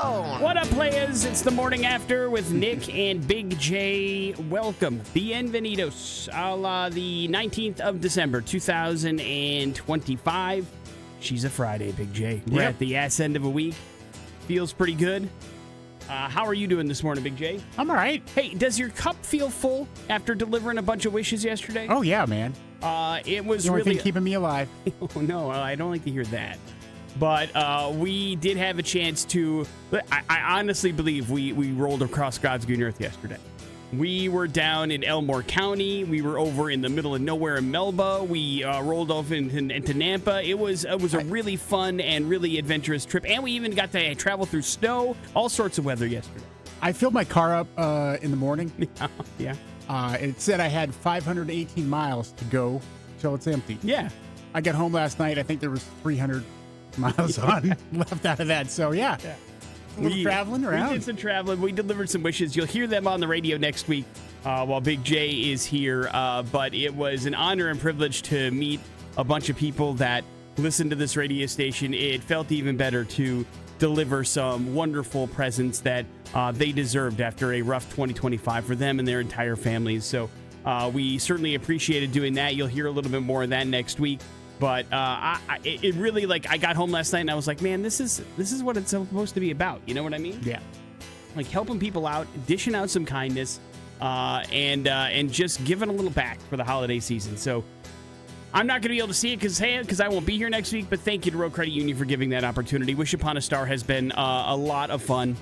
phone. What up, players? It's the morning after with Nick and Big J. Welcome. Bienvenidos a la the 19th of December, 2025. She's a Friday, Big J. We're at the ass end of a week. Feels pretty good. How are you doing this morning, Big J? I'm all right. Hey, does your cup feel full after delivering a bunch of wishes yesterday? Oh, yeah, man. It was The only really thing keeping me alive. Oh, no, I don't like to hear that. But we did have a chance to... I honestly believe we rolled across God's green earth yesterday. We were down in Elmore County. We were over in the middle of nowhere in Melba. We rolled off into Nampa. It was a really fun and really adventurous trip. And we even got to travel through snow, all sorts of weather yesterday. I filled my car up in the morning. Yeah. It said I had 518 miles to go till it's empty. Yeah. I got home last night. I think there was 300 miles on left out of that. So, yeah. We traveling around. We did some traveling. We delivered some wishes. You'll hear them on the radio next week while Big J is here. But it was an honor and privilege to meet a bunch of people that listen to this radio station. It felt even better to deliver some wonderful presents that they deserved after a rough 2025 for them and their entire families. So we certainly appreciated doing that. You'll hear a little bit more of that next week. But it really, like, I got home last night and I was like, man, this is what it's supposed to be about. You know what I mean? Yeah. Like helping people out, dishing out some kindness, and just giving a little back for the holiday season. So I'm not going to be able to see it because I won't be here next week. But thank you to Road Credit Union for giving that opportunity. Wish Upon a Star has been a lot of fun,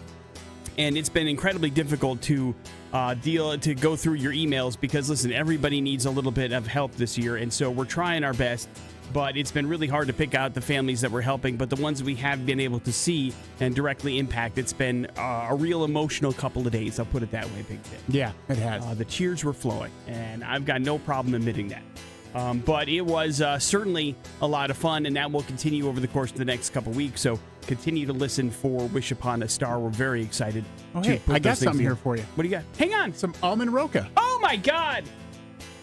and it's been incredibly difficult to go through your emails because, listen, everybody needs a little bit of help this year, and so we're trying our best. But it's been really hard to pick out the families that we're helping. But the ones we have been able to see and directly impact, it's been a real emotional couple of days. I'll put it that way, Big Tim. Yeah, it has. The tears were flowing, and I've got no problem admitting that. But it was certainly a lot of fun, and that will continue over the course of the next couple weeks. So continue to listen for Wish Upon a Star. We're very excited. Oh, hey, I got something here for you. What do you got? Hang on. Some almond roca. Oh, my God.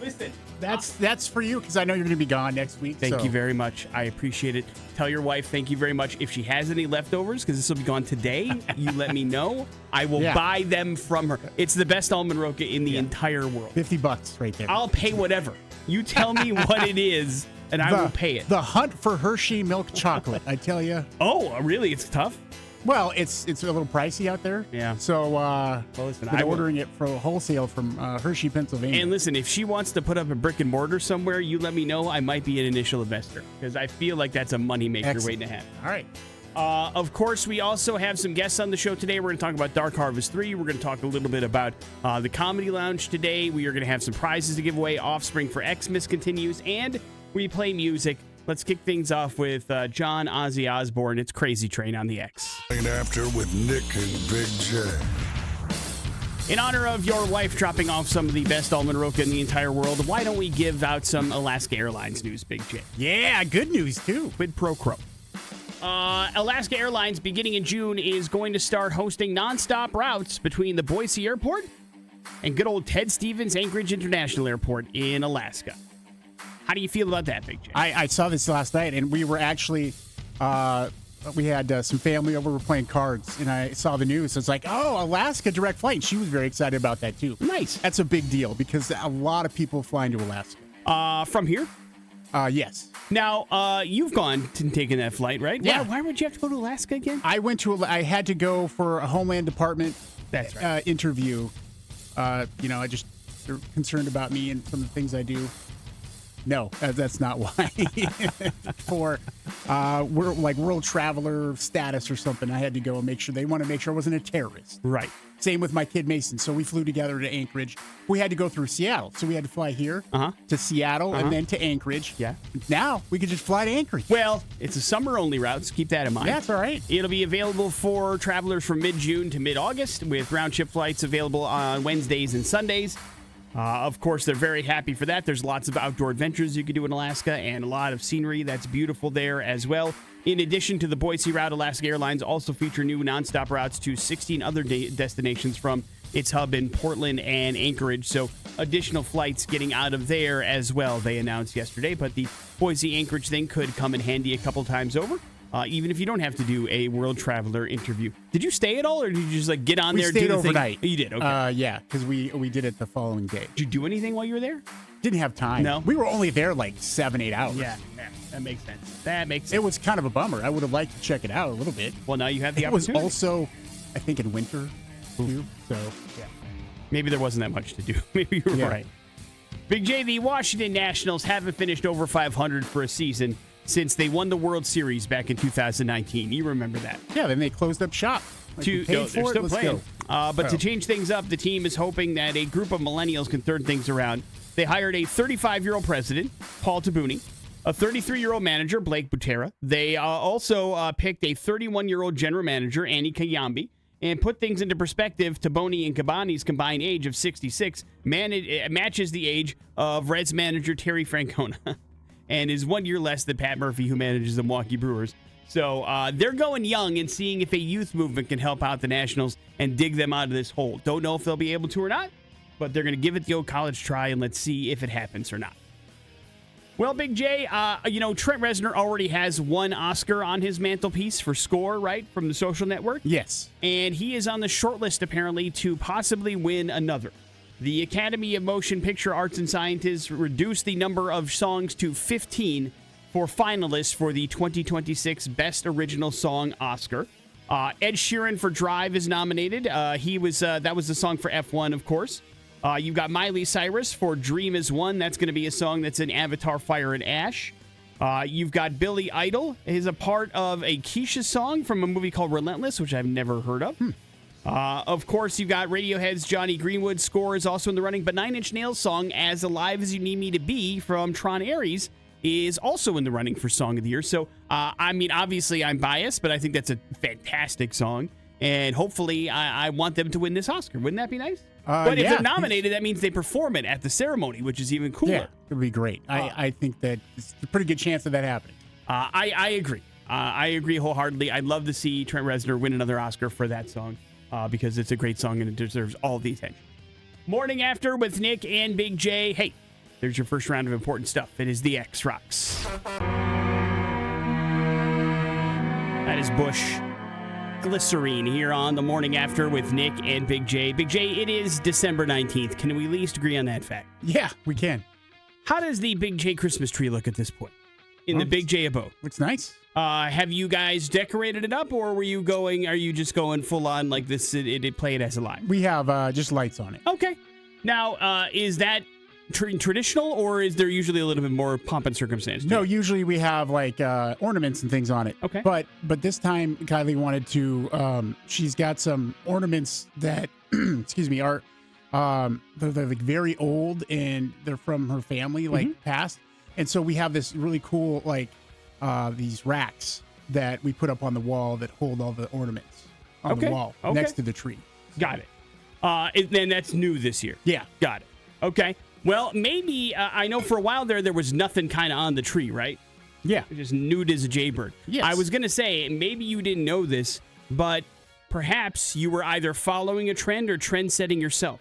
Listen. That's for you because I know you're going to be gone next week. Thank you very much. I appreciate it. Tell your wife thank you very much. If she has any leftovers, because this will be gone today, you let me know. I will buy them from her. It's the best almond roca in the entire world. $50 right there. I'll pay whatever. You tell me what it is, and I will pay it. The hunt for Hershey milk chocolate, I tell you. Oh, really? It's tough? Well, it's a little pricey out there. Yeah. So, listen, I'm ordering it for wholesale from Hershey, Pennsylvania. And listen, if she wants to put up a brick and mortar somewhere, you let me know. I might be an initial investor because I feel like that's a moneymaker waiting to happen. All right. Of course, we also have some guests on the show today. We're going to talk about Dark Harvest 3. We're going to talk a little bit about the Comedy Lounge today. We are going to have some prizes to give away. Offspring for Xmas continues. And we play music. Let's kick things off with John Ozzy Osbourne. It's Crazy Train on the X. After with Nick and Big J. In honor of your wife dropping off some of the best almond roca in the entire world, why don't we give out some Alaska Airlines news, Big J? Yeah, good news, too. Quid pro quo. Alaska Airlines, beginning in June, is going to start hosting nonstop routes between the Boise Airport and good old Ted Stevens Anchorage International Airport in Alaska. How do you feel about that, Big J? I saw this last night, and we were actually, we had some family over, we were playing cards, and I saw the news. It's like, oh, Alaska direct flight. And she was very excited about that, too. Nice. That's a big deal because a lot of people fly into Alaska. From here? Yes. Now, you've gone and taken that flight, right? Yeah. Why would you have to go to Alaska again? I had to go for a Homeland Department That's right. interview. They're concerned about me and some of the things I do. No, that's not why. For we're like world traveler status or something, I had to go and make sure they want to make sure I wasn't a terrorist. Right. Same with my kid Mason. So we flew together to Anchorage. We had to go through Seattle, so we had to fly here to Seattle and then to Anchorage. Yeah. Now we could just fly to Anchorage. Well, it's a summer-only route, so keep that in mind. That's all right. It'll be available for travelers from mid-June to mid-August, with round-trip flights available on Wednesdays and Sundays. Of course, they're very happy for that. There's lots of outdoor adventures you can do in Alaska and a lot of scenery that's beautiful there as well. In addition to the Boise route, Alaska Airlines also feature new nonstop routes to 16 other destinations from its hub in Portland and Anchorage. So additional flights getting out of there as well, they announced yesterday. But the Boise-Anchorage thing could come in handy a couple times over. even if you don't have to do a world traveler interview. Did you stay at all, or did you just like get on there and do stayed the overnight. thing? You did, okay. Yeah, because we did it the following day. Did you do anything while you were there? Didn't have time. No? We were only there like 7-8 hours. Yeah, that makes sense. That makes sense. It was kind of a bummer. I would have liked to check it out a little bit. Well, now you have the It was opportunity. also, I think, in winter too. So Yeah. Maybe there wasn't that much to do. Maybe you were right. Big J, the Washington Nationals haven't finished over 500 for a season since they won the World Series back in 2019. You remember that. yeah, then they closed up shop. Like, we paid They're for it, still let's playing. go. But to change things up, the team is hoping that a group of millennials can turn things around. They hired a 35-year-old president, Paul Tabuni, a 33-year-old manager, Blake Butera. They also picked a 31-year-old general manager, Annie Kayambi, and put things into perspective. Taboni and Cabani's combined age of 66 matches the age of Reds manager Terry Francona and is 1 year less than Pat Murphy, who manages the Milwaukee Brewers. So they're going young and seeing if a youth movement can help out the Nationals and dig them out of this hole. Don't know if they'll be able to or not, but they're going to give it the old college try, and let's see if it happens or not. Well, Big J, Trent Reznor already has one Oscar on his mantelpiece for score, right, from the Social Network? Yes. And he is on the short list, apparently, to possibly win another. The Academy of Motion Picture Arts and Sciences reduced the number of songs to 15 for finalists for the 2026 Best Original Song Oscar. Ed Sheeran for Drive is nominated. That was the song for F1, of course. You've got Miley Cyrus for Dream Is One. That's going to be a song that's in Avatar, Fire and Ash. You've got Billy Idol. He's a part of a Keisha song from a movie called Relentless, which I've never heard of. Of course, you've got Radiohead's Johnny Greenwood's score is also in the running, but Nine Inch Nails' song As Alive As You Need Me to Be from Tron Ares is also in the running for Song of the Year. So, obviously I'm biased, but I think that's a fantastic song. And hopefully I want them to win this Oscar. Wouldn't that be nice? But if they're nominated, that means they perform it at the ceremony, which is even cooler. Yeah, it would be great. I think that it's a pretty good chance of that happening. I agree. I agree wholeheartedly. I'd love to see Trent Reznor win another Oscar for that song because it's a great song and it deserves all the attention. Morning After with Nick and Big J. Hey, there's your first round of important stuff. It is the X Rocks. That is Bush Glycerine here on the Morning After with Nick and Big J. Big J, it is December 19th. Can we at least agree on that fact? Yeah, we can. How does the Big J Christmas tree look at this point in the Big J abode? It's nice. Have you guys decorated it up, or are you just going full on like this? It play it as a live? We have just lights on it. Okay. Now, is that traditional, or is there usually a little bit more pomp and circumstance? No, usually we have like ornaments and things on it. Okay. But this time Kylie wanted to. She's got some ornaments that, excuse me, are they're like very old and they're from her family, like past. And so we have this really cool like these racks that we put up on the wall that hold all the ornaments on the wall next to the tree. Got it. Then that's new this year. Yeah. Got it. Okay. Well, maybe, I know for a while there was nothing kind of on the tree, right? Yeah. Just nude as a jaybird. Yes. I was going to say, maybe you didn't know this, but perhaps you were either following a trend or trend setting yourself.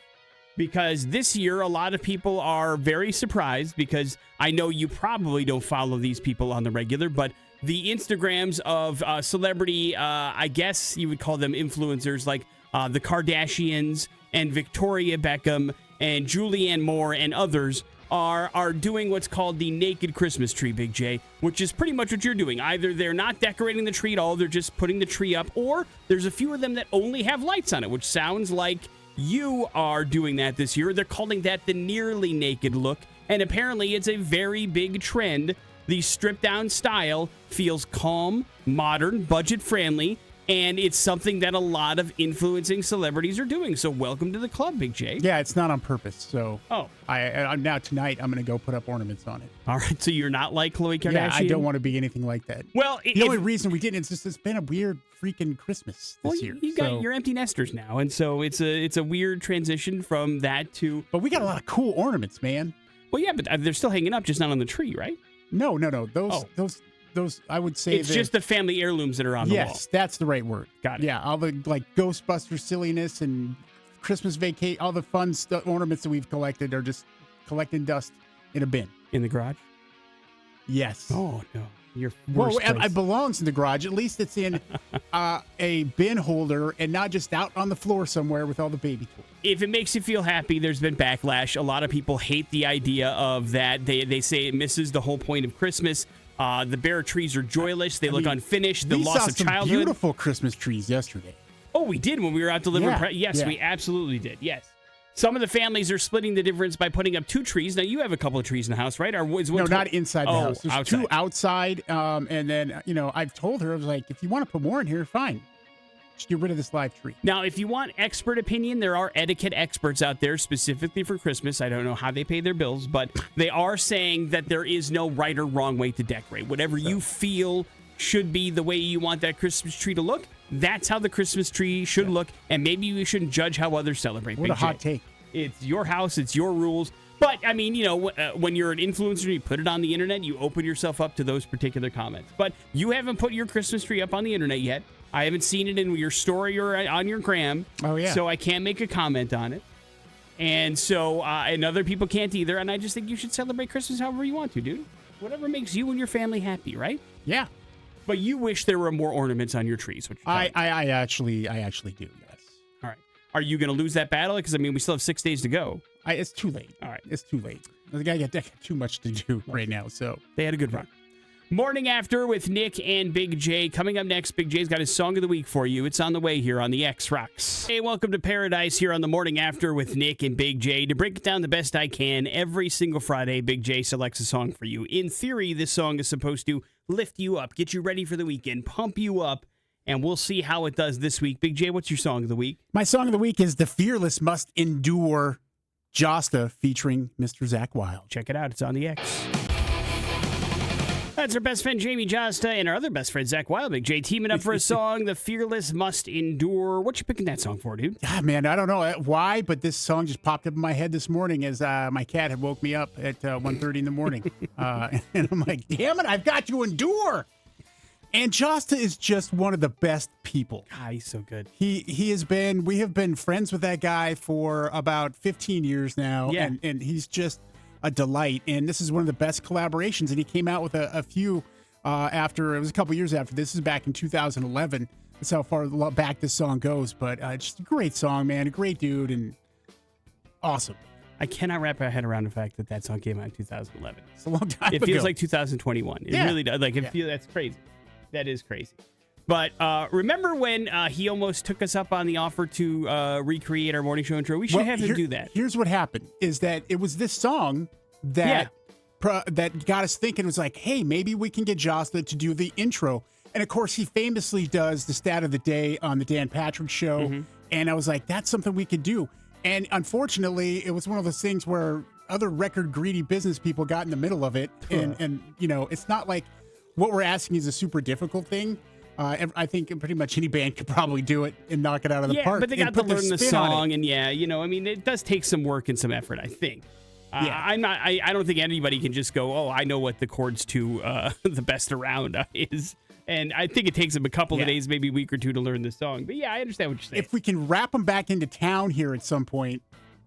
Because this year, a lot of people are very surprised because I know you probably don't follow these people on the regular, but the Instagrams of celebrity, I guess you would call them influencers, like the Kardashians and Victoria Beckham and Julianne Moore and others are doing what's called the naked Christmas tree, Big J, which is pretty much what you're doing. Either they're not decorating the tree at all, they're just putting the tree up, or there's a few of them that only have lights on it, which sounds like you are doing that this year. They're calling that the nearly naked look, and apparently it's a very big trend. The stripped down style feels calm, modern, budget friendly, and it's something that a lot of influencing celebrities are doing. So welcome to the club, Big J. Yeah, it's not on purpose. So I'm now tonight I'm going to go put up ornaments on it. All right, so you're not like Khloe Kardashian? Yeah, I don't want to be anything like that. Well, the only reason we didn't, it's been a weird freaking Christmas this year. You're empty nesters now, and so it's a weird transition from that to. But we got a lot of cool ornaments, man. Well, yeah, but they're still hanging up, just not on the tree, right? No. Those I would say it's just the family heirlooms that are on the wall. Yes, that's the right word. Got it. Yeah, all the like Ghostbuster silliness and Christmas vacation, all the fun ornaments that we've collected are just collecting dust in a bin in the garage. Yes. Oh no. Your Well, worst place. it belongs in the garage. At least it's in a bin holder and not just out on the floor somewhere with all the baby toys. If it makes you feel happy, there's been backlash. A lot of people hate the idea of that. They say it misses the whole point of Christmas. The bare trees are joyless. They look unfinished. The loss of some childhood. Beautiful Christmas trees yesterday. Oh, we did when we were out delivering. Yes, yeah. we absolutely did. Yes. Some of the families are splitting the difference by putting up 2 trees. Now, you have a couple of trees in the house, right? Or is one not inside the house. There's outside. 2 outside. And then, I've told her, I was like, if you want to put more in here, fine. Just get rid of this live tree. Now, if you want expert opinion, there are etiquette experts out there specifically for Christmas. I don't know how they pay their bills, but they are saying that there is no right or wrong way to decorate. Whatever you feel should be the way you want that Christmas tree to look, that's how the Christmas tree should look, and maybe we shouldn't judge how others celebrate. What Big a hot J. take. It's your house, it's your rules. But, I mean, when you're an influencer, you put it on the internet, you open yourself up to those particular comments. But you haven't put your Christmas tree up on the internet yet. I haven't seen it in your story or on your gram. Oh, yeah. So I can't make a comment on it. And so, and other people can't either. And I just think you should celebrate Christmas however you want to, dude. Whatever makes you and your family happy, right? Yeah. But you wish there were more ornaments on your trees. Which I actually do, yes. All right. Are you going to lose that battle? Because, I mean, we still have 6 days to go. It's too late. All right. It's too late. I got too much to do right now, so. They had a good run. Morning After with Nick and Big J. Coming up next, Big J's got his Song of the Week for you. It's on the way here on the X Rocks. Hey, welcome to Paradise here on the Morning After with Nick and Big J. To break it down the best I can, every single Friday, Big J selects a song for you. In theory, this song is supposed to lift you up, get you ready for the weekend, pump you up, and we'll see how it does this week. Big J, what's your Song of the Week? My Song of the Week is The Fearless Must Endure, Josta, featuring Mr. Zach Wilde. Check it out. It's on the X. That's our best friend Jamie Josta and our other best friend Zach Wilde. Big J teaming up for a song, The Fearless Must Endure. What you picking that song for, dude? Ah, man, I don't know why, but this song just popped up in my head this morning as my cat had woke me up at 1:30 in the morning. And I'm like, damn it, I've got to endure. And Josta is just one of the best people. God, he's so good. We have been friends with that guy for about 15 years now. Yeah. And he's just a delight. And this is one of the best collaborations. And he came out with a few after, it was a couple years after. This is back in 2011. That's how far back this song goes. But just a great song, man. A great dude and awesome. I cannot wrap my head around the fact that song came out in 2011. It's a long time It ago. feels like 2021. It really does. That's crazy. That is crazy. But remember when he almost took us up on the offer to recreate our morning show intro? We should have him do that. Here's what happened, is that it was this song that that got us thinking. It was like, hey, maybe we can get Jocelyn to do the intro. And, of course, he famously does the stat of the day on the Dan Patrick Show. Mm-hmm. And I was like, that's something we could do. And, unfortunately, it was one of those things where other record-greedy business people got in the middle of it. And it's not like what we're asking is a super difficult thing. I think pretty much any band could probably do it and knock it out of the park. Yeah, but they got to learn the song, and it does take some work and some effort, I think. I don't think anybody can just go, oh, I know what the chords to the best around is. And I think it takes them a couple of days, maybe a week or two to learn the song. But yeah, I understand what you're saying. If we can wrap them back into town here at some point,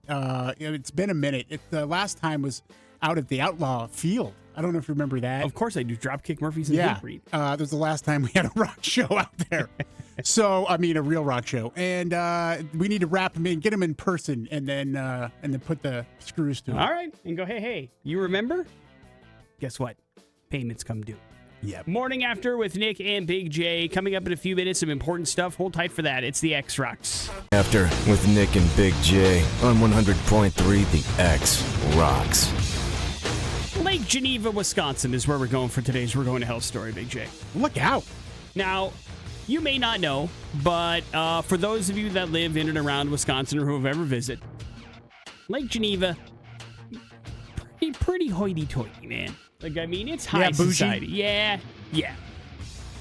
it's been a minute. The last time was out at the Outlaw Field. I don't know if you remember that. Of course I do. Dropkick Murphys and Hatebreed. That was the last time we had a rock show out there. A real rock show. And we need to wrap them in, get them in person, and then put the screws to them. All right. And go, hey, you remember? Guess what? Payments come due. Yep. Morning After with Nick and Big J. Coming up in a few minutes, some important stuff. Hold tight for that. It's the X Rocks. After with Nick and Big J on 100.3 The X Rocks. Lake Geneva, Wisconsin is where we're going for today's We're Going to Hell story, Big J. Look out. Now, you may not know, but for those of you that live in and around Wisconsin or who have ever visited, Lake Geneva, pretty hoity-toity, man. It's high society. Yeah.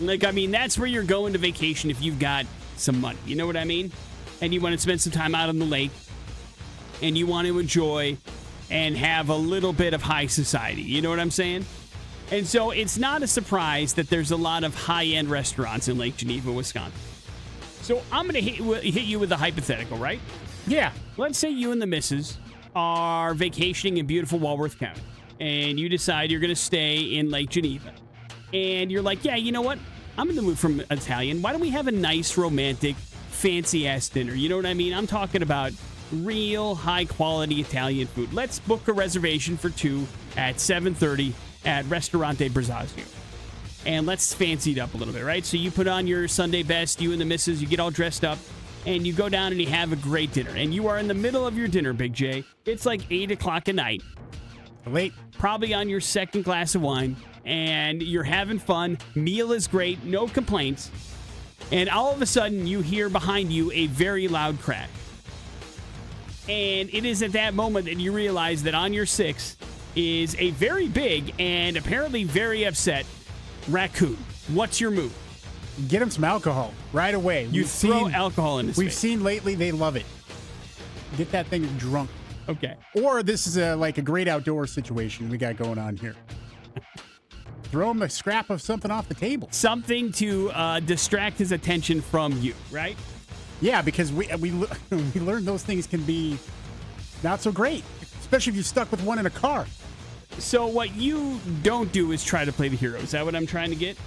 That's where you're going to vacation if you've got some money. You know what I mean? And you want to spend some time out on the lake, and you want to enjoy and have a little bit of high society. You know what I'm saying? And so it's not a surprise that there's a lot of high-end restaurants in Lake Geneva, Wisconsin. So I'm going to hit you with a hypothetical, right? Yeah. Let's say you and the missus are vacationing in beautiful Walworth County, and you decide you're going to stay in Lake Geneva. and you're like, yeah, you know what? I'm in the mood for Italian. Why don't we have a nice, romantic, fancy-ass dinner? You know what I mean? I'm talking about real high-quality Italian food. Let's book a reservation for 2 at 7:30 at Ristorante Brazzacchio. And let's fancy it up a little bit, right? So you put on your Sunday best, you and the missus, you get all dressed up, and you go down and you have a great dinner. And you are in the middle of your dinner, Big J. It's like 8 o'clock at night. Late. Probably on your second glass of wine, and you're having fun. Meal is great, no complaints. And all of a sudden, you hear behind you a very loud crack. And it is at that moment that you realize that on your 6 is a very big and apparently very upset raccoon. What's your move? Get him some alcohol right away. You throw alcohol in his face. We've seen lately they love it. Get that thing drunk. Okay. Or this is like a great outdoor situation we got going on here. Throw him a scrap of something off the table. Something to distract his attention from you, right? Yeah, because we learned those things can be not so great, especially if you're stuck with one in a car. So what you don't do is try to play the hero. Is that what I'm trying to get?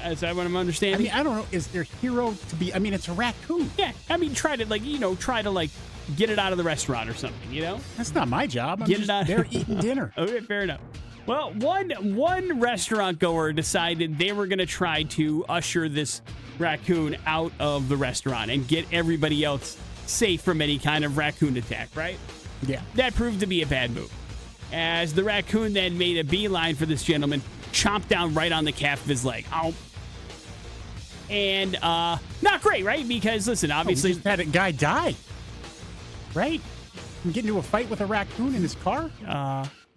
Is that what I'm understanding? I mean, I don't know. Is there hero to be? I mean, it's a raccoon. Yeah. I mean, try to get it out of the restaurant or something, you know? That's not my job. Get it out. They're eating dinner. Okay, fair enough. Well, one restaurant goer decided they were going to try to usher this raccoon out of the restaurant and get everybody else safe from any kind of raccoon attack, right? Yeah. That proved to be a bad move, as the raccoon then made a beeline for this gentleman, chomped down right on the calf of his leg. Ow. And not great, right? Because, listen, obviously... we just had a guy die, right? And get into a fight with a raccoon in his car?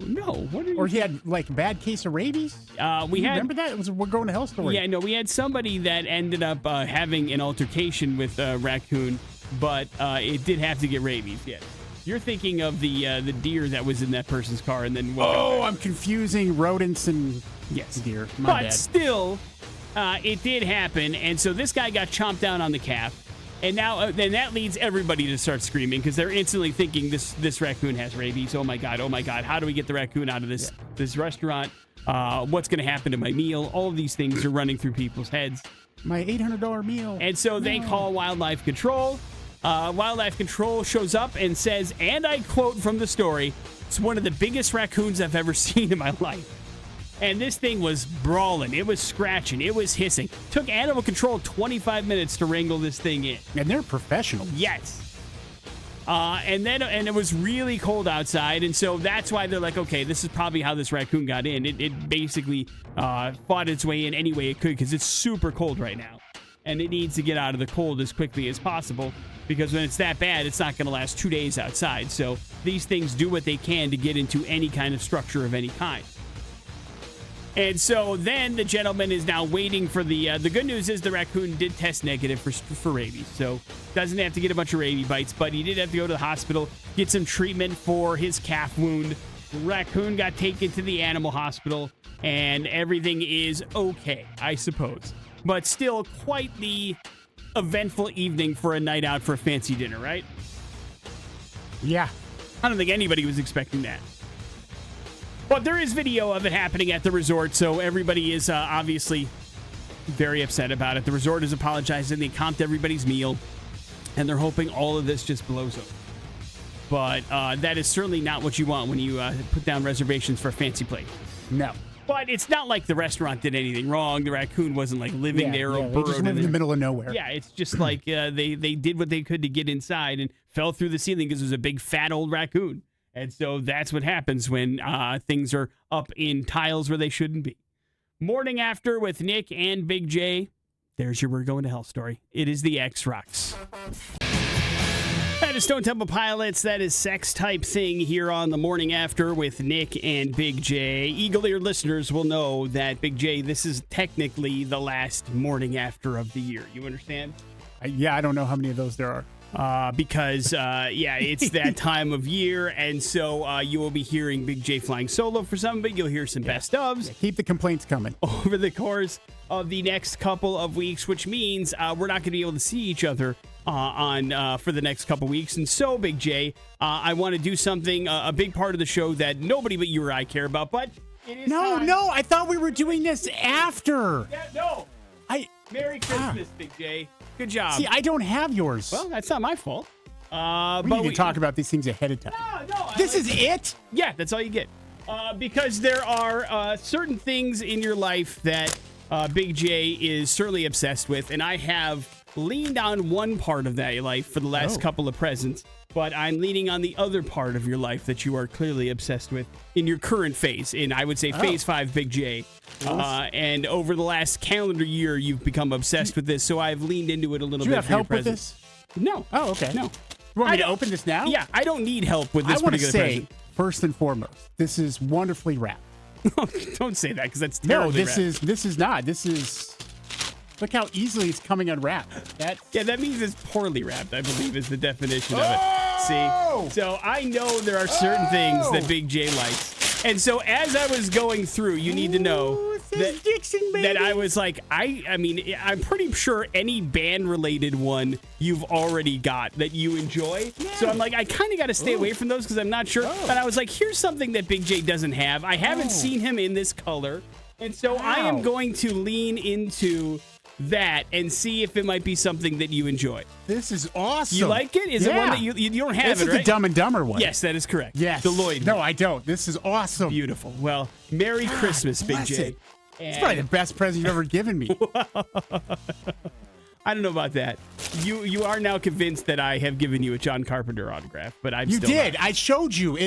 No. What are you... Or he had, like, a bad case of rabies? Remember that? It was a We're Going to Hell story. Yeah, no, we had somebody that ended up having an altercation with a raccoon, but it did have to get rabies, yes. You're thinking of the deer that was in that person's car and then... I'm confusing rodents and deer. My bad. Still, it did happen, and so this guy got chomped down on the calf, and now then that leads everybody to start screaming because they're instantly thinking this raccoon has rabies. Oh my god! How do we get the raccoon out of this restaurant? What's going to happen to my meal? All of these things are running through people's heads. My $800 meal. And so they call Wildlife Control. Wildlife Control shows up and says, and I quote from the story, "It's one of the biggest raccoons I've ever seen in my life." And this thing was brawling. It was scratching. It was hissing. Took Animal Control 25 minutes to wrangle this thing in. And they're professionals. Yes. And it was really cold outside, and so that's why they're like, okay, this is probably how this raccoon got in. It basically fought its way in any way it could because it's super cold right now. And it needs to get out of the cold as quickly as possible because when it's that bad, it's not going to last 2 days outside. So these things do what they can to get into any kind of structure of any kind. And so then the gentleman is now waiting for the good news is the raccoon did test negative for rabies. So doesn't have to get a bunch of rabies bites, but he did have to go to the hospital, get some treatment for his calf wound. The raccoon got taken to the animal hospital, and everything is okay, I suppose. But still quite the eventful evening for a night out for a fancy dinner, right? Yeah. I don't think anybody was expecting that. But there is video of it happening at the resort, so everybody is obviously very upset about it. The resort is apologizing. They comped everybody's meal, and they're hoping all of this just blows over. But that is certainly not what you want when you put down reservations for a fancy place. No. But it's not like the restaurant did anything wrong. The raccoon wasn't like living there or burrowed just lived in the middle of nowhere. Yeah, it's just like they did what they could to get inside and fell through the ceiling because it was a big fat old raccoon. And so that's what happens when things are up in tiles where they shouldn't be. Morning After with Nick and Big J. There's your We're Going to Hell story. It is the X Rocks. That is Stone Temple Pilots. That is Sex Type Thing here on the Morning After with Nick and Big J. Eagle-eared listeners will know that, Big J, this is technically the last Morning After of the year. You understand? Yeah, I don't know how many of those there are. Because it's that time of year, and so you will be hearing Big J flying solo for some of it. You'll hear some best ofs. Yeah, keep the complaints coming. Over the course of the next couple of weeks, which means we're not going to be able to see each other for the next couple weeks. And so, Big J, I want to do something, a big part of the show that nobody but you or I care about, but No, I thought we were doing this after. Yeah, no. Merry Christmas, Big J. Good job. See, I don't have yours. Well, that's not my fault. We need to talk about these things ahead of time. No. This is it? Yeah, that's all you get. Because there are certain things in your life that Big J is certainly obsessed with, and I have leaned on one part of that life for the last couple of presents, but I'm leaning on the other part of your life that you are clearly obsessed with in your current phase, in I would say phase 5 Big J. And over the last calendar year, you've become obsessed with this, so I've leaned into it a little bit. Do you have for your help with presents. this? No. Oh, okay. No. You want me to open this now? Yeah, I don't need help with this I want to particular say, present. first and foremost, this is wonderfully wrapped. Don't say that, because that's No, terribly this is not. This is. Look how easily it's coming unwrapped. That means it's poorly wrapped, I believe, is the definition of it. See? So I know there are certain things that Big J likes. And so as I was going through, you need to know that, Dixon, baby. that I was like, I mean, I'm pretty sure any band-related one you've already got that you enjoy. Yeah. So I'm like, I kind of got to stay away from those because I'm not sure. But I was like, here's something that Big J doesn't have. I haven't seen him in this color. And so I am going to lean into that and see if it might be something that you enjoy. This is awesome. You like it? Is it one that you don't have? This is the Dumb and Dumber one. Yes, that is correct. Yes. The Lloyd. No, I don't. This is awesome. Beautiful. Well, Merry Christmas, Big bless J. it. It's probably the best present you've ever given me. I don't know about that. You are now convinced that I have given you a John Carpenter autograph, but I'm You still did. not. I showed you.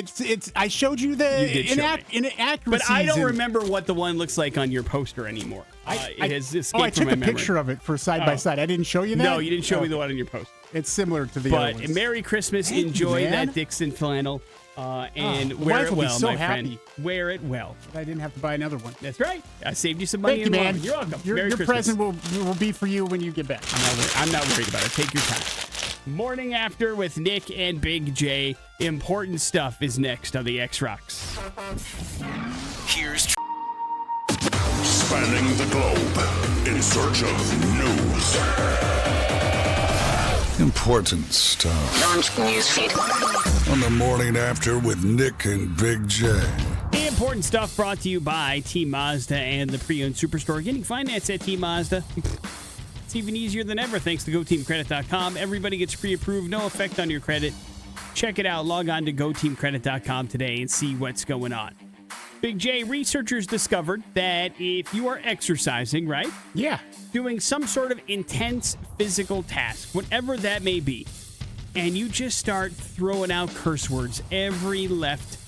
I showed you the inaccuracies. But I don't remember what the one looks like on your poster anymore. It has escaped I from took my a memory. picture of it for side by side. I didn't show you that? No, you didn't show me the one on your poster. It's similar to the other But ones. Merry Christmas. Thank you, Enjoy man. that Dixon flannel. And the wear wife it will be well, so my happy. friend. Wear it well. I didn't have to buy another one. That's right. I saved you some money. Thank you, man. You're welcome. Your Merry Christmas. present will be for you when you get back. I'm not worried about it. Take your time. Morning After with Nick and Big J. Important stuff is next on the X Rocks. Here's Spanning the globe in search of news. Important stuff. Launch newsfeed. On the Morning After with Nick and Big J. The important stuff brought to you by Team Mazda and the pre-owned superstore. Getting finance at Team Mazda. It's even easier than ever thanks to GoTeamCredit.com. Everybody gets pre-approved, no effect on your credit. Check it out. Log on to GoTeamCredit.com today and see what's going on. Big J, researchers discovered that if you are exercising, right? Yeah. Doing some sort of intense physical task, whatever that may be, and you just start throwing out curse words every left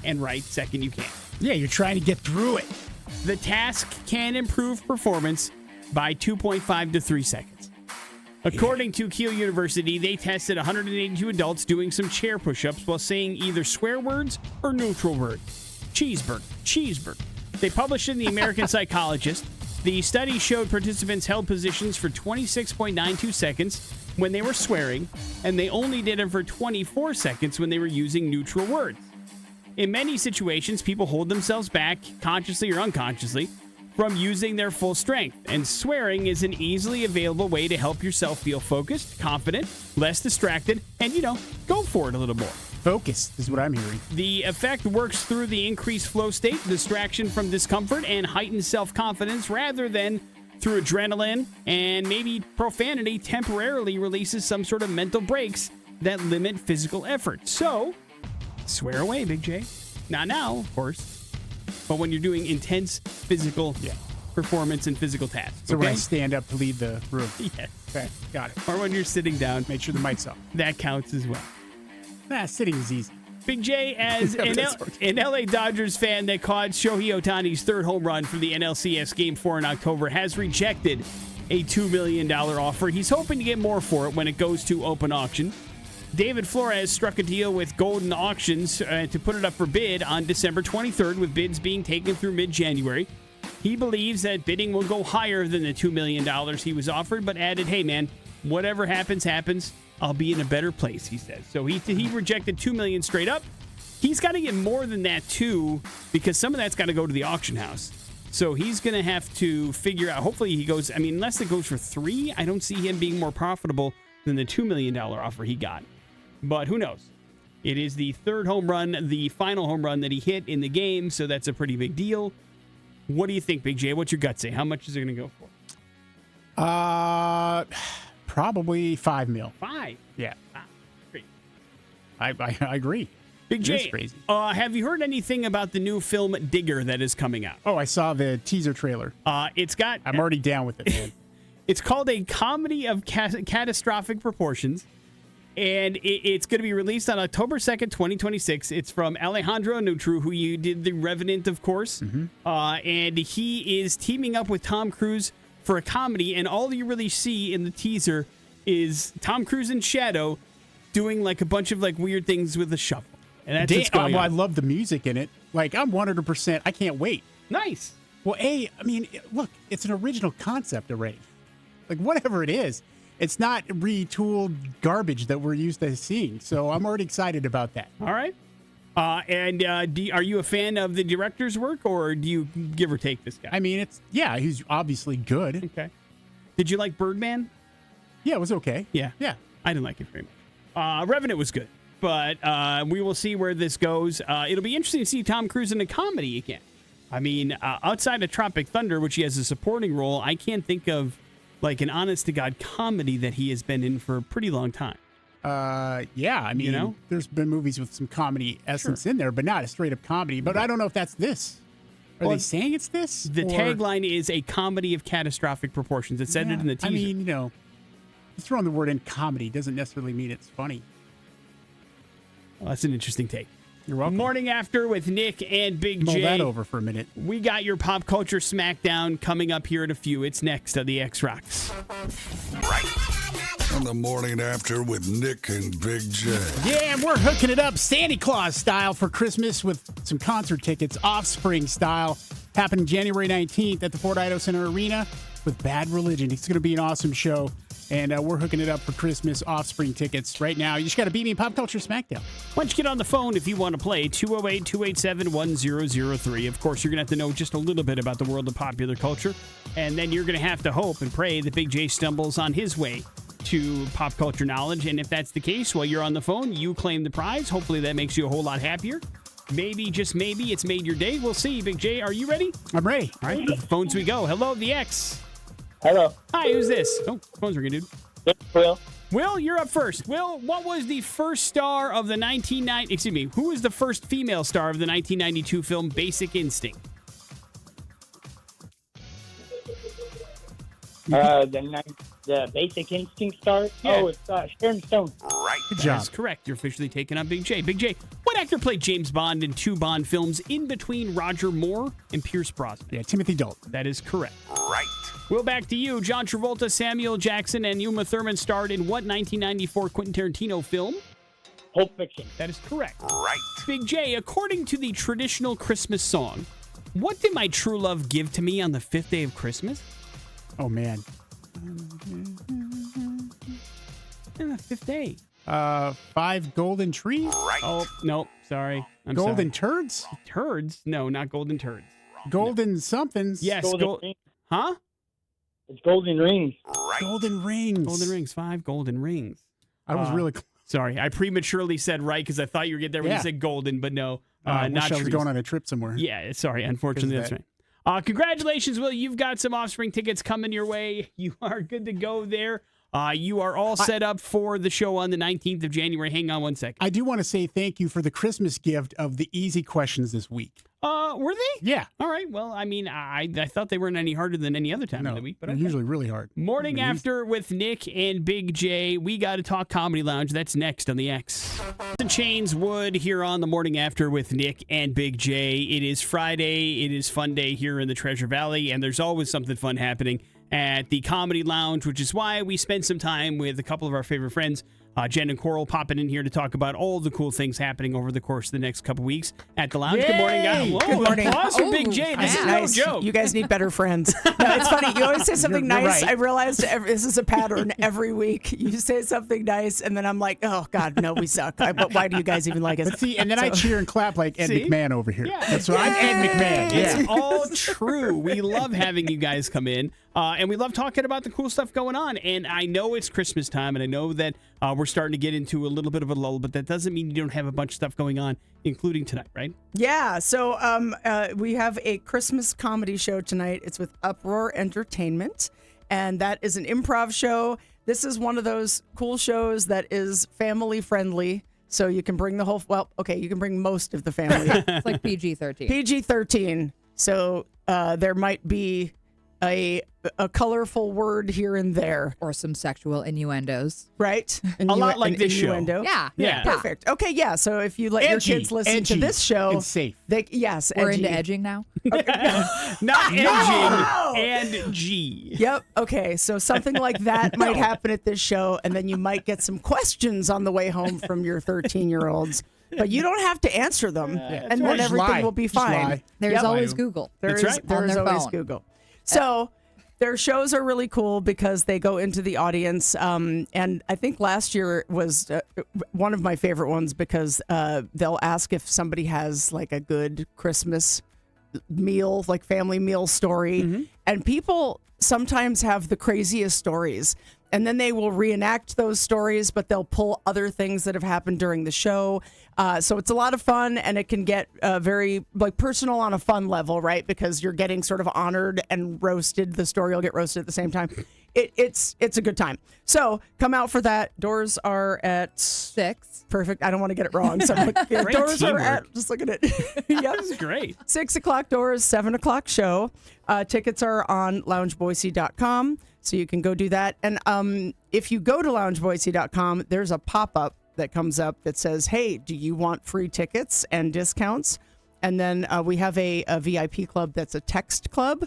and right second you can. Yeah, you're trying to get through it. The task can improve performance by 2.5 to 3 seconds. According to Keele University, they tested 182 adults doing some chair push-ups while saying either swear words or neutral words. Cheeseburger. They published in the American Psychologist. The study showed participants held positions for 26.92 seconds when they were swearing, and they only did it for 24 seconds when they were using neutral words. In many situations, people hold themselves back, consciously or unconsciously, from using their full strength, and swearing is an easily available way to help yourself feel focused, confident, less distracted, and, go for it a little more. Focused is what I'm hearing. The effect works through the increased flow state, distraction from discomfort, and heightened self-confidence rather than through adrenaline, and maybe profanity temporarily releases some sort of mental breaks that limit physical effort. So, swear away, Big J. Not now, of course, but when you're doing intense physical performance and physical tasks. So when I stand up to leave the room. Yes. Okay, got it. Or when you're sitting down. Make sure the mic's up. That counts as well. Sitting is easy. Big J, as an LA Dodgers fan that caught Shohei Ohtani's third home run for the NLCS Game 4 in October, has rejected a $2 million offer. He's hoping to get more for it when it goes to open auction. David Flores struck a deal with Golden Auctions to put it up for bid on December 23rd, with bids being taken through mid-January. He believes that bidding will go higher than the $2 million he was offered, but added, hey, man, whatever happens, happens. I'll be in a better place, he says. So he rejected $2 million straight up. He's got to get more than that, too, because some of that's got to go to the auction house. So he's going to have to figure out, hopefully he goes, unless it goes for $3 million, I don't see him being more profitable than the $2 million offer he got. But who knows? It is the third home run, the final home run that he hit in the game, so that's a pretty big deal. What do you think, Big J? What's your gut say? How much is it going to go for? Probably $5 million. 5? Yeah. Wow. Great. I agree. Big J, That's crazy. Have you heard anything about the new film Digger that is coming out? Oh, I saw the teaser trailer. It's got... I'm already down with it, man. It's called a comedy of catastrophic proportions, and it's going to be released on October 2nd, 2026. It's from Alejandro Nutru, who you did The Revenant, of course. And he is teaming up with Tom Cruise for a comedy, and all you really see in the teaser is Tom Cruise in shadow doing like a bunch of like weird things with a shovel. And that's what's going on. I love the music in it. Like, I'm 100%. I can't wait. Nice. Well, look, it's an original concept already. Like, whatever it is, it's not retooled garbage that we're used to seeing. So I'm already excited about that. All right. Are you a fan of the director's work, or do you give or take this guy? I mean, he's obviously good. Okay. Did you like Birdman? Yeah, it was okay. Yeah. I didn't like it very much. Revenant was good, but we will see where this goes. It'll be interesting to see Tom Cruise in a comedy again. I mean, outside of Tropic Thunder, which he has a supporting role, I can't think of like an honest-to-God comedy that he has been in for a pretty long time. Yeah, I mean, there's been movies with some comedy essence in there, but not a straight-up comedy. But I don't know if that's this. Are they saying it's this? The tagline is a comedy of catastrophic proportions. It said it in the teaser. I mean, just throwing the word in comedy doesn't necessarily mean it's funny. Well, that's an interesting take. You're welcome. Morning After with Nick and Big J. Mull that over for a minute. We got your pop culture smackdown coming up here in a few. It's next on the X Rocks. On the Morning After with Nick and Big J. Yeah, we're hooking it up Santa Claus style for Christmas with some concert tickets, Offspring style, happening January 19th at the Ford Idaho Center Arena with Bad Religion. It's going to be an awesome show. And we're hooking it up for Christmas Offspring tickets right now. You just got to beat me in Pop Culture Smackdown. Why don't you get on the phone if you want to play? 208-287-1003. Of course, you're going to have to know just a little bit about the world of popular culture. And then you're going to have to hope and pray that Big J stumbles on his way to pop culture knowledge. And if that's the case, while you're on the phone, you claim the prize. Hopefully that makes you a whole lot happier. Maybe, just maybe, it's made your day. We'll see. Big J, are you ready? I'm ready. All right, to the phones we go. Hello, the X. Hello. Hi, who's this? Oh, phone's ringing, dude. Will. Will, you're up first. Will, what was the first star of the who was the first female star of the 1992 film Basic Instinct? The Basic Instinct star? Yeah. Oh, it's Sharon Stone. Good job. That's correct. You're officially taking on Big J. Big J, what actor played James Bond in 2 Bond films in between Roger Moore and Pierce Brosnan? Yeah, Timothy Dalton. That is correct. Right. Will, back to you. John Travolta, Samuel Jackson, and Uma Thurman starred in what 1994 Quentin Tarantino film? Pulp Fiction. That is correct. Right. Big J, according to the traditional Christmas song, what did my true love give to me on the 5th day of Christmas? Oh, man. On the 5th day. 5 golden trees? Oh, no. Sorry. I'm golden sorry. turds? Turds? No, not golden turds. Golden somethings? Yes. Golden rings. Huh? It's golden rings. Golden rings. Golden rings. 5 golden rings. I was really close. Sorry. I prematurely said right because I thought you were getting there when you said golden, but no. I not wish I was trees. going on a trip somewhere. Yeah, sorry. Unfortunately, that's right. Congratulations, Will. You've got some Offspring tickets coming your way. You are good to go there. You are all set up for the show on the 19th of January. Hang on one second. I do want to say thank you for the Christmas gift of the easy questions this week. Were they? Yeah. All right. Well, I mean, I thought they weren't any harder than any other time of the week. But they're usually really hard. Morning After with Nick and Big J. We got to talk Comedy Lounge. That's next on the X. And Chains Wood here on the Morning After with Nick and Big J. It is Friday. It is fun day here in the Treasure Valley, and there's always something fun happening at the Comedy Lounge, which is why we spend some time with a couple of our favorite friends, Jen and Coral, popping in here to talk about all the cool things happening over the course of the next couple weeks at the lounge. Yay! Good morning, guys. Whoa, Good morning. applause for Big J. This is Nice. no joke. You guys need better friends. No, it's funny. You always say something You're nice. right. I realized this is a pattern every week. You say something nice, and then I'm like, oh, God, no, we suck. But why do you guys even like us? But see, and then I cheer and clap like Ed See? McMahon over here. Yeah. That's why I'm Ed McMahon. Yeah. It's all true. We love having you guys come in, and we love talking about the cool stuff going on. And I know it's Christmas time, and I know that we're we're starting to get into a little bit of a lull, but that doesn't mean you don't have a bunch of stuff going on, including tonight, right? Yeah, so we have a Christmas comedy show tonight. It's with Uproar Entertainment, and that is an improv show. This is one of those cool shows that is family friendly, so you can bring the whole, you can bring most of the family. It's like PG-13. PG-13, so there might be a colorful word here and there. Or some sexual innuendos. Right? A lot like this show. innuendo. Yeah. Perfect. Okay, yeah. So if you let your kids listen to this show, and safe. Yes, We're edgy. into edging now. Not edging and G. Yep. Okay. So something like that might happen at this show, and then you might get some questions on the way home from your 13-year-olds. But you don't have to answer them, and then Just everything lie. will be Just fine. lie. There's always Google. That's right. On There's their always phone. Google. So their shows are really cool because they go into the audience. And I think last year was one of my favorite ones because they'll ask if somebody has like a good Christmas meal, like family meal story. And people sometimes have the craziest stories. And then they will reenact those stories, but they'll pull other things that have happened during the show. So it's a lot of fun, and it can get very like personal on a fun level, right? Because you're getting sort of honored and roasted. The story will get roasted at the same time. It's a good time. So come out for that. Doors are at 6. Perfect. I don't want to get it wrong. So I'm like, Great doors are teamwork. at. Just look at it. Yep. This is great. 6 o'clock doors, 7 o'clock show. Tickets are on loungeboise.com, so you can go do that. And if you go to loungeboise.com, there's a pop-up that comes up that says, hey, do you want free tickets and discounts? And then we have a VIP club that's a text club.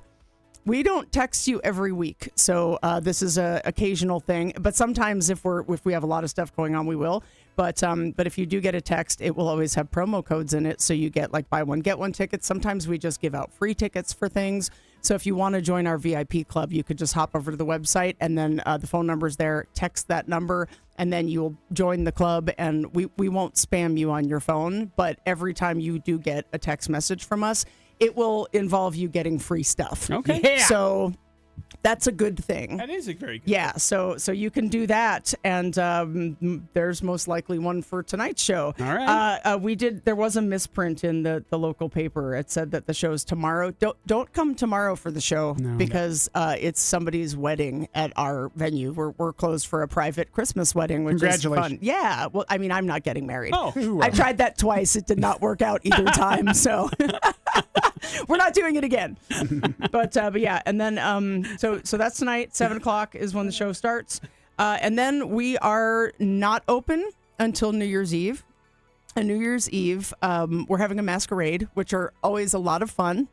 We don't text you every week, so this is a occasional thing. But sometimes if we have a lot of stuff going on, we will. But if you do get a text, it will always have promo codes in it, so you get like buy one get one tickets. Sometimes we just give out free tickets for things. So if you want to join our VIP club, you could just hop over to the website, and then the phone number's there. Text that number, and then you'll join the club. And we won't spam you on your phone, but every time you do get a text message from us, it will involve you getting free stuff. Okay. Yeah. So that's a good thing. That is a very good. Yeah, so you can do that, and there's most likely one for tonight's show. All right. There was a misprint in the local paper. It said that the show's tomorrow. Don't come tomorrow for the show because it's somebody's wedding at our venue. We're closed for a private Christmas wedding, which is Congratulations. fun. Yeah, well, I mean, I'm not getting married. Oh. I tried that twice. It did not work out either time, so we're not doing it again. But yeah, and then so that's tonight. 7 o'clock is when the show starts, and then we are not open until New Year's Eve. And New Year's Eve, we're having a masquerade, which are always a lot of fun.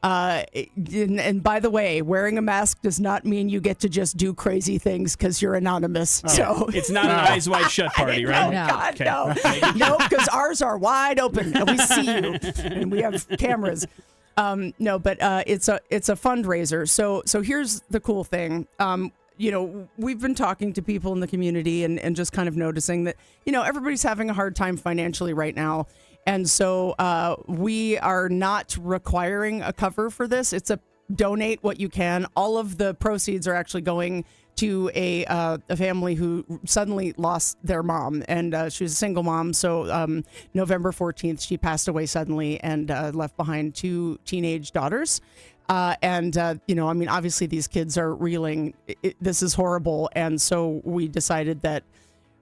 And by the way, wearing a mask does not mean you get to just do crazy things because you're anonymous. So It's not an eyes wide shut party, right? Oh, No. God, Okay. no. No, because ours are wide open and we see you and we have cameras. No, but it's a fundraiser. So here's the cool thing. We've been talking to people in the community and just kind of noticing that, everybody's having a hard time financially right now. And so we are not requiring a cover for this. It's a donate what you can. All of the proceeds are actually going to a family who suddenly lost their mom, and she was a single mom. So November 14th, she passed away suddenly and left behind 2 teenage daughters. Obviously these kids are reeling. This is horrible. And so we decided that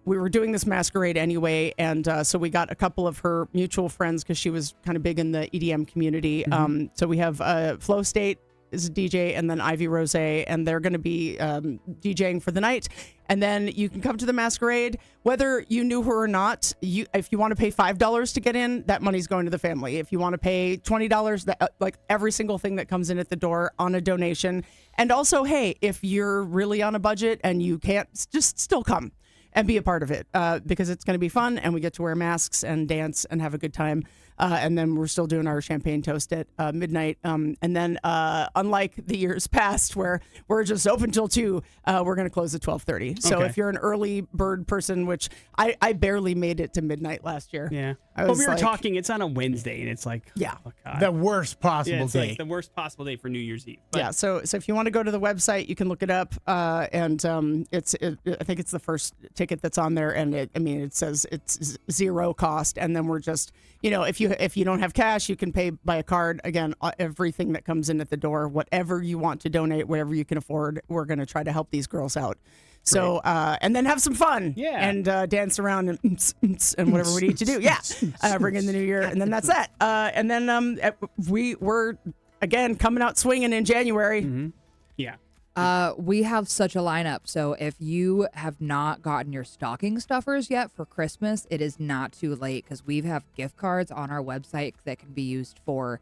we were doing this masquerade anyway. And so we got a couple of her mutual friends because she was kind of big in the EDM community. So we have Flow State is a DJ, and then Ivy Rose, and they're going to be DJing for the night. And then you can come to the masquerade, whether you knew her or not. If you want to pay $5 to get in, that money's going to the family. If you want to pay $20, like every single thing that comes in at the door on a donation. And also, hey, if you're really on a budget and you can't, just still come and be a part of it because it's going to be fun, and we get to wear masks and dance and have a good time. And then we're still doing our champagne toast at midnight. And then unlike the years past where we're just open till 2, we're going to close at 12:30. So Okay. if you're an early bird person, which I barely made it to midnight last year. Yeah. I But was we were like, talking, it's on a Wednesday, and it's like, Yeah. oh, God. The worst possible Yeah, it's day. like the worst possible day for New Year's Eve. But yeah, so if you want to go to the website, you can look it up, and I think it's the first ticket that's on there, and it says it's zero cost, and then we're just, if you don't have cash, you can pay by a card. Again, everything that comes in at the door, whatever you want to donate, whatever you can afford, we're going to try to help these girls out. So, and then have some fun, Yeah. and dance around and whatever we need to do. Yeah, bring in the new year, and then that's that. And then we're again coming out swinging in January. yeah. We have such a lineup. So if you have not gotten your stocking stuffers yet for Christmas, it is not too late because we have gift cards on our website that can be used for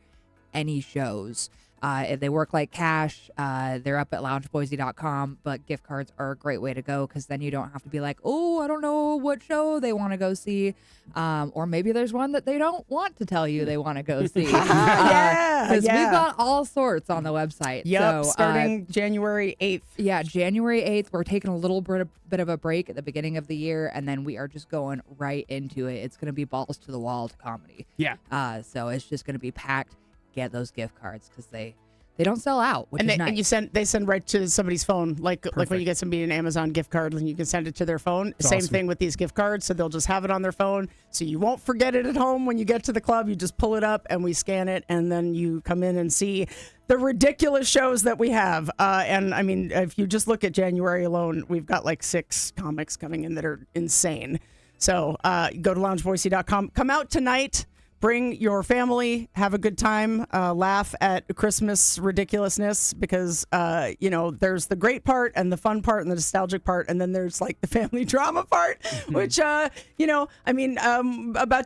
any shows. If they work like cash, they're up at loungeboise.com, but gift cards are a great way to go because then you don't have to be like, oh, I don't know what show they want to go see. Or maybe there's one that they don't want to tell you they want to go see. Because Yeah. we've got all sorts on the website. Yep, So, starting January 8th. yeah, January 8th, we're taking a little bit of a break at the beginning of the year, and then we are just going right into it. It's going to be balls to the wall to comedy. Yeah. So it's just going to be packed. Get those gift cards because they don't sell out, which is nice. And they send right to somebody's phone, like when you get somebody an Amazon gift card, and you can send it to their phone. Same awesome. thing with these gift cards, so they'll just have it on their phone, so you won't forget it at home when you get to the club. You just pull it up and we scan it, and then you come in and see the ridiculous shows that we have. And I mean, if you just look at January alone, we've got like 6 comics coming in that are insane. So go to loungeboise.com. Come out tonight. Bring your family, have a good time, laugh at Christmas ridiculousness because, there's the great part and the fun part and the nostalgic part. And then there's like the family drama part, which, about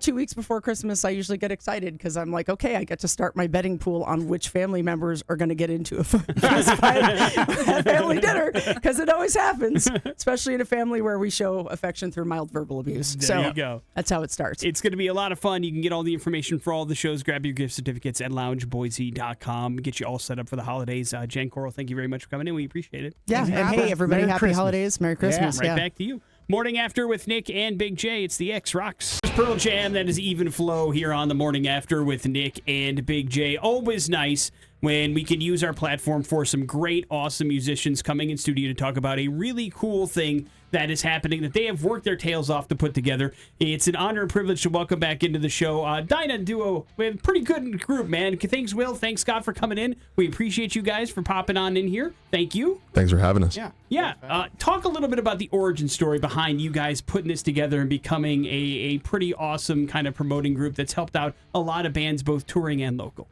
2 weeks before Christmas, I usually get excited because I'm like, okay, I get to start my betting pool on which family members are going to get into a fist fight at family dinner because it always happens, especially in a family where we show affection through mild verbal abuse. There you go. That's how it starts. It's going to be a lot of fun. You can get all the information for all the shows. Grab your gift certificates at loungeboise.com. Get you all set up for the holidays. Jen Coral, thank you very much for coming in. We appreciate it. Yeah, and hey, everybody, Merry happy Christmas. holidays. Merry Christmas. Right back to you. Morning After with Nick and Big J. It's the X Rocks. Pearl Jam, that is Even Flow here on the Morning After with Nick and Big J. Always nice when we can use our platform for some great, awesome musicians coming in studio to talk about a really cool thing that is happening that they have worked their tails off to put together. It's an honor and privilege to welcome back into the show Dyna Duo. We have a pretty good group, man. Thanks, Will. Thanks, Scott, for coming in. We appreciate you guys for popping on in here. Thank you. Thanks for having us. Yeah. Talk a little bit about the origin story behind you guys putting this together and becoming a pretty awesome kind of promoting group that's helped out a lot of bands, both touring and local.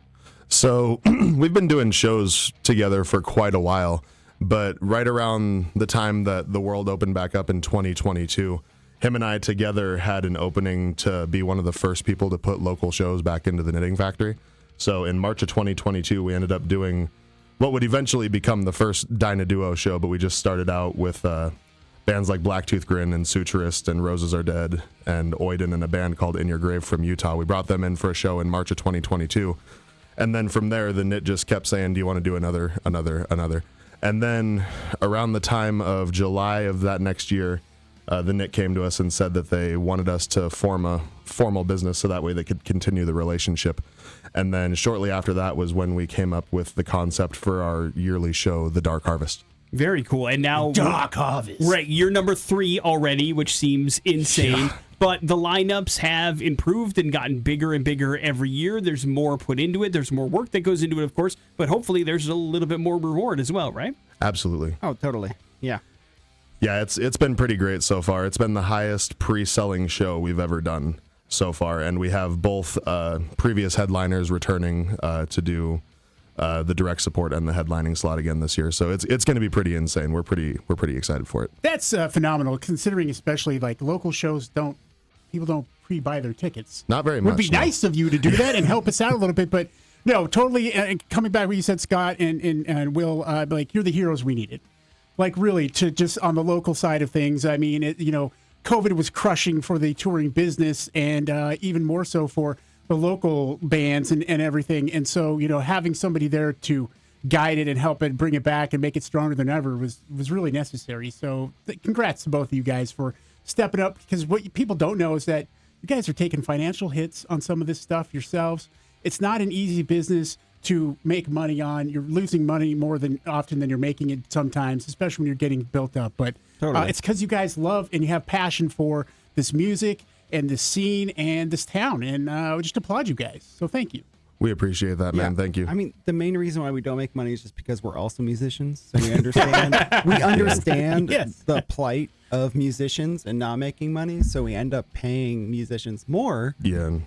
So we've been doing shows together for quite a while, but right around the time that the world opened back up in 2022, him and I together had an opening to be one of the first people to put local shows back into the Knitting Factory. So in March of 2022, we ended up doing what would eventually become the first Dyna Duo show, but we just started out with bands like Blacktooth Grin and Suturist and Roses Are Dead and Oiden and a band called In Your Grave from Utah. We brought them in for a show in March of 2022. And then from there, the Knit just kept saying, do you want to do another? And then around the time of July of that next year, the Knit came to us and said that they wanted us to form a formal business so that way they could continue the relationship. And then shortly after that was when we came up with the concept for our yearly show, The Dark Harvest. Very cool. And now Dark Harvest. Right, you're number 3 already, which seems insane. Yeah. But the lineups have improved and gotten bigger and bigger every year. There's more put into it. There's more work that goes into it, of course. But hopefully there's a little bit more reward as well, right? Absolutely. Oh, totally. Yeah. Yeah, it's been pretty great so far. It's been the highest pre-selling show we've ever done so far. And we have both previous headliners returning to do the direct support and the headlining slot again this year. So it's going to be pretty insane. We're pretty excited for it. That's phenomenal, considering especially like local shows people don't pre-buy their tickets. Not very much. It would be nice of you to do that and help us out a little bit, but no, totally. Coming back what you said, Scott and Will, like you're the heroes we needed. Like really, to just on the local side of things. I mean, COVID was crushing for the touring business, and even more so for the local bands and everything. And so, having somebody there to guide it and help it, bring it back and make it stronger than ever was really necessary. So congrats to both of you guys for stepping up, because what people don't know is that you guys are taking financial hits on some of this stuff yourselves. It's not an easy business to make money on. You're losing money more than often than you're making it sometimes, especially when you're getting built up. But it's because you guys love and you have passion for this music and this scene and this town. And we just applaud you guys. So thank you. We appreciate that, man. Thank you. I mean, the main reason why we don't make money is just because we're also musicians. So we understand the plight of musicians and not making money. So we end up paying musicians more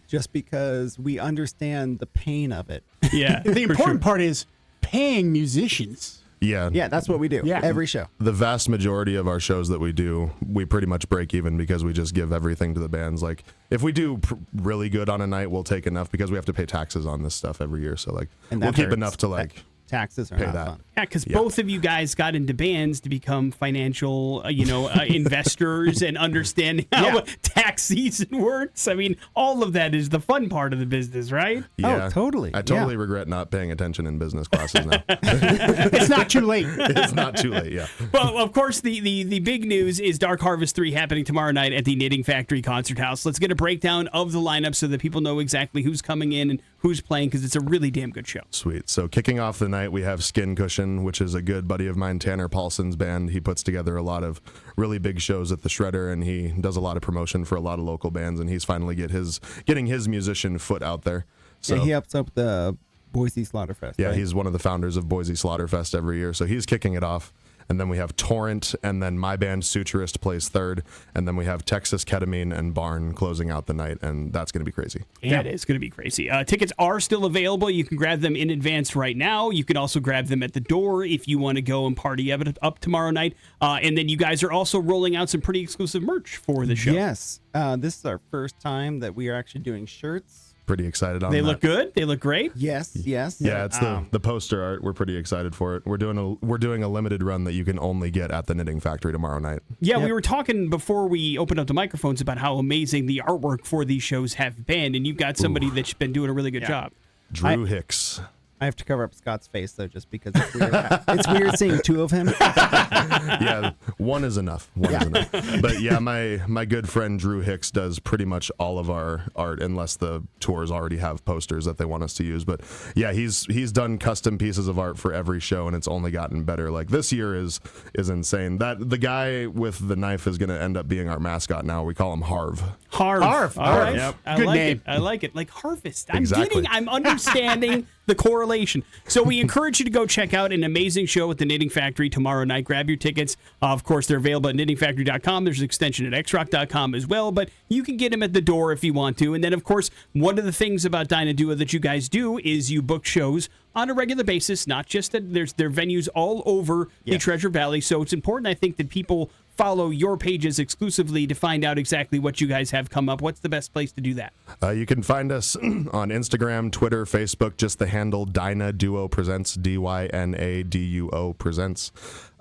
just because we understand the pain of it. Yeah. The important part is paying musicians. Yeah. Yeah, that's what we do. Yeah. Every show. The vast majority of our shows that we do, we pretty much break even because we just give everything to the bands. Like, if we do really good on a night, we'll take enough because we have to pay taxes on this stuff every year. So, like, And we'll that keep hurts. enough to, like, Taxes are pay not that. fun. Yeah, because both of you guys got into bands to become financial, investors and understand how tax season works. I mean, all of that is the fun part of the business, right? Yeah. Oh, totally. I totally regret not paying attention in business classes now. It's not too late. It's not too late, yeah. Well, of course, the big news is Dark Harvest 3 happening tomorrow night at the Knitting Factory Concert House. Let's get a breakdown of the lineup so that people know exactly who's coming in and who's playing, because it's a really damn good show. Sweet. So kicking off the night, we have Skin Cushion, which is a good buddy of mine, Tanner Paulson's band. He puts together a lot of really big shows at the Shredder, and he does a lot of promotion for a lot of local bands, and he's finally getting his musician foot out there. So Yeah, he helps up the Boise Slaughterfest. yeah, right? he's one of the founders of Boise Slaughterfest every year, so he's kicking it off. And then we have Torrent, and then my band Suturist plays third, and then we have Texas Ketamine and Barn closing out the night, and that's going to be crazy. Yeah, it is going to be crazy. Tickets are still available. You can grab them in advance right now. You can also grab them at the door if you want to go and party up tomorrow night. And then you guys are also rolling out some pretty exclusive merch for the show. Yes. This is our first time that we are actually doing shirts. Pretty excited on They that. look good. They look great. Yes. Yeah, it's the poster art. We're pretty excited for it. We're doing a limited run that you can only get at the Knitting Factory tomorrow night. Yeah, we were talking before we opened up the microphones about how amazing the artwork for these shows have been, and you've got somebody that's been doing a really good job. Drew Hicks. I have to cover up Scott's face, though, just because it's weird. It's weird seeing two of him. Yeah, one is enough. But yeah, my good friend Drew Hicks does pretty much all of our art, unless the tours already have posters that they want us to use. But yeah, he's done custom pieces of art for every show, and it's only gotten better. Like, this year is insane. That the guy with the knife is going to end up being our mascot now. We call him Harv. Harv. All right. Yep. I Good like name. it. I like it. Like harvest. Exactly. I'm understanding the correlation. So we encourage you to go check out an amazing show at the Knitting Factory tomorrow night. Grab your tickets. Of course, they're available at knittingfactory.com. There's an extension at xrock.com as well, but you can get them at the door if you want to. And then, of course, one of the things about Dyna Duo that you guys do is you book shows on a regular basis, not just that there are venues all over the Treasure Valley. So it's important, I think, that people follow your pages exclusively to find out exactly what you guys have come up. What's the best place to do that? You can find us on Instagram, Twitter, Facebook, just the handle Dyna Duo Presents, DYNADUO Presents.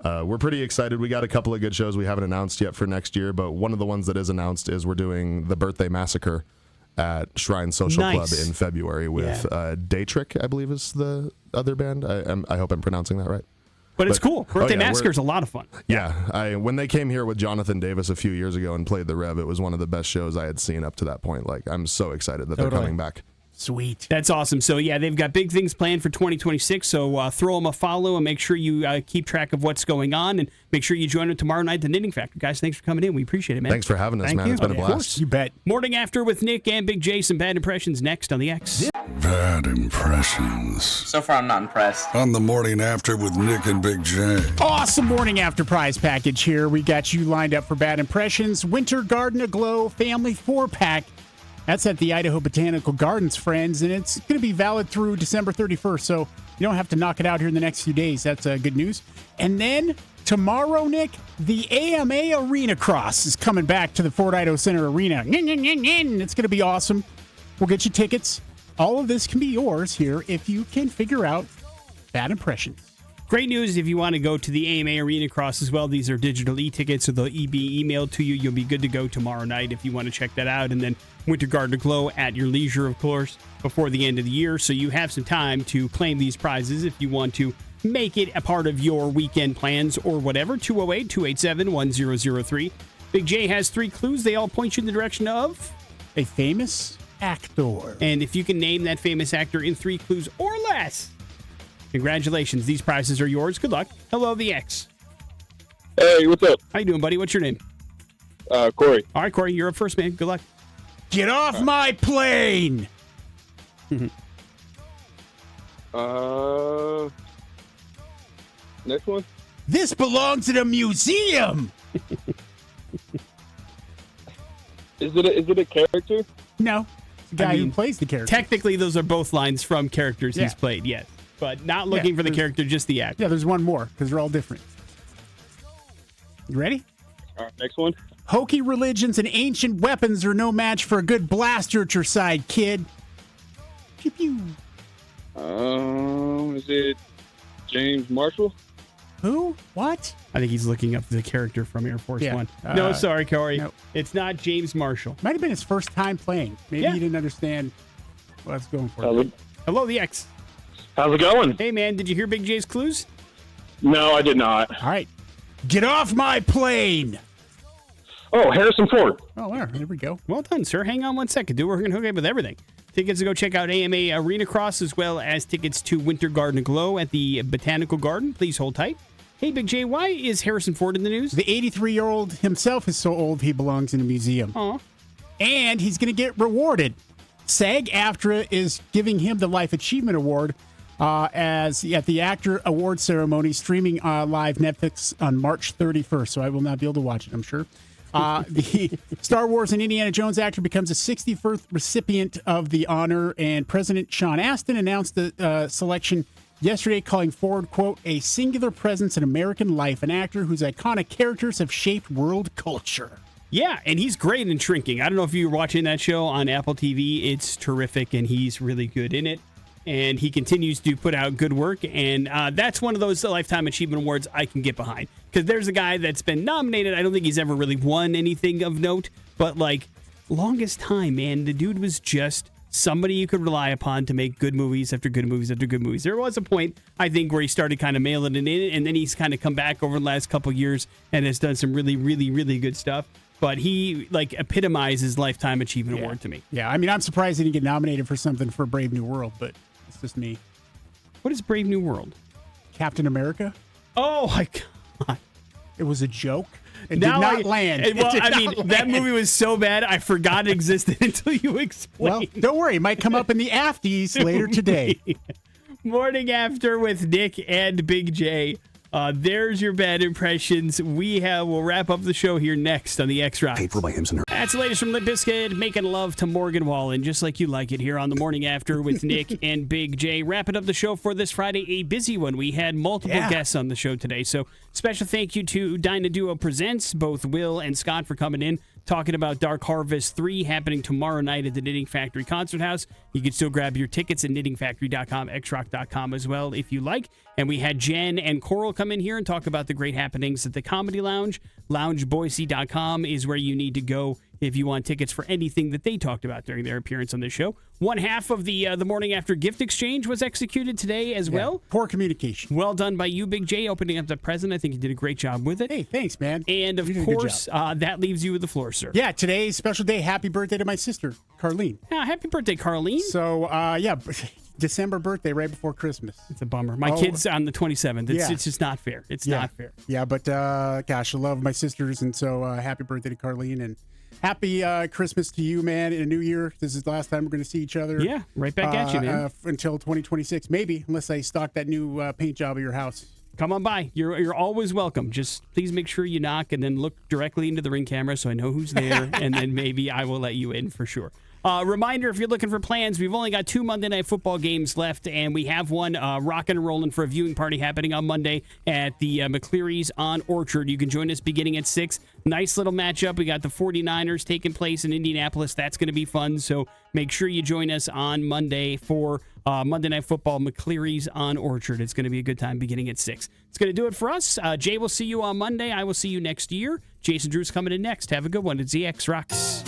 We're pretty excited. We got a couple of good shows we haven't announced yet for next year, but one of the ones that is announced is we're doing the Birthday Massacre at Shrine Social Club in February with Daytrick, I believe is the other band. I hope I'm pronouncing that right. But it's cool. Birthday Massacre is a lot of fun. Yeah. When they came here with Jonathan Davis a few years ago and played the Rev, it was one of the best shows I had seen up to that point. Like, I'm so excited that they're coming back. Sweet. That's awesome. So, yeah, they've got big things planned for 2026. So throw them a follow and make sure you keep track of what's going on. And make sure you join them tomorrow night at the Knitting Factory. Guys, thanks for coming in. We appreciate it, man. Thanks for having us, man. It's been a blast. You bet. Morning After with Nick and Big J. Some bad impressions next on the X. Bad impressions. So far, I'm not impressed. On the Morning After with Nick and Big J. Awesome morning after prize package here. We got you lined up for bad impressions. Winter Garden Aglow Family 4-pack. That's at the Idaho Botanical Gardens, friends, and it's going to be valid through December 31st, so you don't have to knock it out here in the next few days. That's good news. And then tomorrow, Nick, the AMA Arena Cross is coming back to the Fort Idaho Center Arena. It's going to be awesome. We'll get you tickets. All of this can be yours here if you can figure out bad impressions. Great news if you want to go to the AMA Arena Cross as well. These are digital e-tickets, so they'll be emailed to you. You'll be good to go tomorrow night if you want to check that out. And then Winter Garden Aglow at your leisure, of course, before the end of the year. So you have some time to claim these prizes if you want to make it a part of your weekend plans or whatever. 208-287-1003. Big J has 3 clues. They all point you in the direction of A famous actor. And if you can name that famous actor in 3 clues or less, congratulations. These prizes are yours. Good luck. Hello, the X. Hey, what's up? How you doing, buddy? What's your name? Corey. All right, Corey, you're up first, man. Good luck. Get off my plane! Next one. This belongs in a museum! Is it a character? No. It's the guy who plays the character. Technically, those are both lines from characters he's Yeah. played, yes. But not looking for the character, just the actor. Yeah, there's one more because they're all different. You ready? All right, next one. Hokey religions and ancient weapons are no match for a good blaster at your side, kid. Pew pew. Is it James Marshall? Who? What? I think he's looking up the character from Air Force Yeah. One. No, sorry, Corey. no. It's not James Marshall. Might have been his first time playing. Maybe Yeah. he didn't understand what I was going for. Hello, the X. How's it going? Hey, man, did you hear Big J's clues? No, I did not. All right. Get off my plane! Oh, Harrison Ford. Oh, there we go. Well done, sir. Hang on one second, dude. We're going to hook up with everything. Tickets to go check out AMA Arena Cross, as well as tickets to Winter Garden Glow at the Botanical Garden. Please hold tight. Hey, Big J, why is Harrison Ford in the news? The 83-year-old himself is so old he belongs in a museum. Aw. And he's going to get rewarded. SAG-AFTRA is giving him the Life Achievement Award as at the Actor Award ceremony streaming live Netflix on March 31st. So I will not be able to watch it, I'm sure. The Star Wars and Indiana Jones actor becomes the 61st recipient of the honor, and President Sean Astin announced the selection yesterday, calling Ford, quote, a singular presence in American life, an actor whose iconic characters have shaped world culture. Yeah, and he's great in Shrinking. I don't know if you were watching that show on Apple TV. It's terrific, and he's really good in it. And he continues to put out good work, and that's one of those Lifetime Achievement Awards I can get behind. Because there's a guy that's been nominated. I don't think he's ever really won anything of note, but like, longest time, man, the dude was just somebody you could rely upon to make good movies after good movies after good movies. There was a point, I think, where he started kind of mailing it in, and then he's kind of come back over the last couple years and has done some really, really, really good stuff. But he, like, epitomizes Lifetime Achievement Award to me. Yeah, I mean, I'm surprised he didn't get nominated for something for Brave New World, but it's just me. What is Brave New World? Captain America? Oh, my God. It was a joke. It Now did not land. Well, It did I not mean, land. that movie was so bad, I forgot it existed until you explained. Well, don't worry. It might come up in the afties later today. Morning After with Nick and Big J. There's your bad impressions. We'll wrap up the show here next on the X Rocks. Paid for by Hims and her. That's the latest from Limp Bizkit, making love to Morgan Wallen, just like you like it here on the Morning After with Nick and Big J. Wrapping up the show for this Friday, a busy one. We had multiple guests on the show today, so special thank you to Dyna Duo Presents, both Will and Scott, for coming in, talking about Dark Harvest 3 happening tomorrow night at the Knitting Factory Concert House. You can still grab your tickets at knittingfactory.com, xrock.com as well if you like. And we had Jen and Coral come in here and talk about the great happenings at the Comedy Lounge. LoungeBoise.com is where you need to go if you want tickets for anything that they talked about during their appearance on this show. One half of the Morning After gift exchange was executed today as well. Poor communication. Well done by you, Big J, opening up the present. I think you did a great job with it. Hey, thanks, man. And of You did a good course, that leaves you with the floor, sir. Yeah, today's special day. Happy birthday to my sister, Carlene. Yeah, happy birthday, Carlene. So, yeah, December birthday right before Christmas. It's a bummer. My kid's on the 27th. It's just not fair. It's not fair. Yeah, but gosh, I love my sisters, and so happy birthday to Carlene, and happy Christmas to you, man, in a new year. This is the last time we're going to see each other. Yeah, right back at you, man. Until 2026, maybe, unless I stock that new paint job of your house. Come on by. You're always welcome. Just please make sure you knock and then look directly into the Ring camera so I know who's there, and then maybe I will let you in for sure. Reminder, if you're looking for plans, we've only got 2 Monday Night Football games left, and we have one rocking and rolling for a viewing party happening on Monday at the McCleary's on Orchard. You can join us beginning at 6. Nice little matchup. We got the 49ers taking place in Indianapolis. That's going to be fun, so make sure you join us on Monday for Monday Night Football, McCleary's on Orchard. It's going to be a good time beginning at 6. It's going to do it for us. Jay will see you on Monday. I will see you next year. Jason Drew's coming in next. Have a good one. It's the X Rocks.